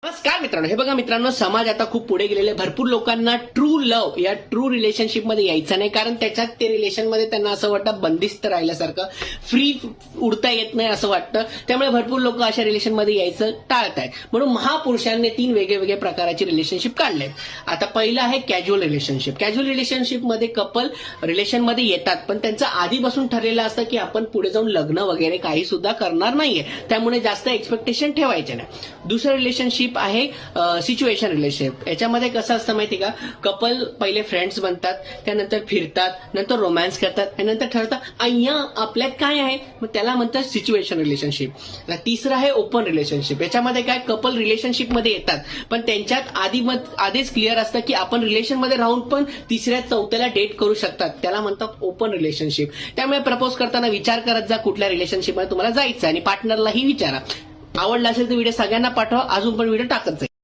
नमस्कार मित्रांनो, हे बघा मित्रांनो, समाज आता खूप पुढे गेलेले आहे. भरपूर लोकांना ट्रू लव्ह या ट्रू रिलेशनशिपमध्ये यायचं नाही, कारण त्याच्यात ते रिलेशनमध्ये त्यांना असं वाटतं बंदिस्त राहिल्यासारखं, फ्री उडता येत नाही असं वाटतं. त्यामुळे भरपूर लोक अशा रिलेशनमध्ये यायचं टाळतायत. म्हणून महापुरुषांनी 3 वेगवेगळे प्रकारची रिलेशनशिप काढलेत. आता पहिलं आहे कॅज्युअल रिलेशनशिप. कॅज्युअल रिलेशनशिपमध्ये कपल रिलेशनमध्ये येतात, पण त्यांचं आधीपासून ठरलेलं असतं की आपण पुढे जाऊन लग्न वगैरे काही सुद्धा करणार नाहीये, त्यामुळे जास्त एक्सपेक्टेशन ठेवायचे नाही. दुसरं रिलेशनशिप आहे सिच्युएशन रिलेशनशिप. याच्यामध्ये कसं असतं माहिती का, कपल पहिले फ्रेंड्स बनतात, त्यानंतर फिरतात, नंतर रोमॅन्स करतात आणि नंतर ठरवतात અહીંયા आपल्यात काय आहे, मग त्याला म्हणतात सिच्युएशन रिलेशनशिप. तिसरं आहे ओपन रिलेशनशिप. याच्यामध्ये काय, कपल रिलेशनशिपमध्ये येतात, पण त्यांच्यात आधीच क्लिअर असतं की आपण रिलेशनमध्ये राहून पण तिसऱ्या चौथ्याला डेट करू शकतात, त्याला म्हणतात ओपन रिलेशनशिप. त्यामुळे प्रपोज करताना विचार करत जा कुठल्या रिलेशनशिपमध्ये तुम्हाला जायचं आणि पार्टनरलाही विचारा. आवडला असेल तर व्हिडिओ सगळ्यांना पाठवा, अजून पण व्हिडिओ टाकत जाईल.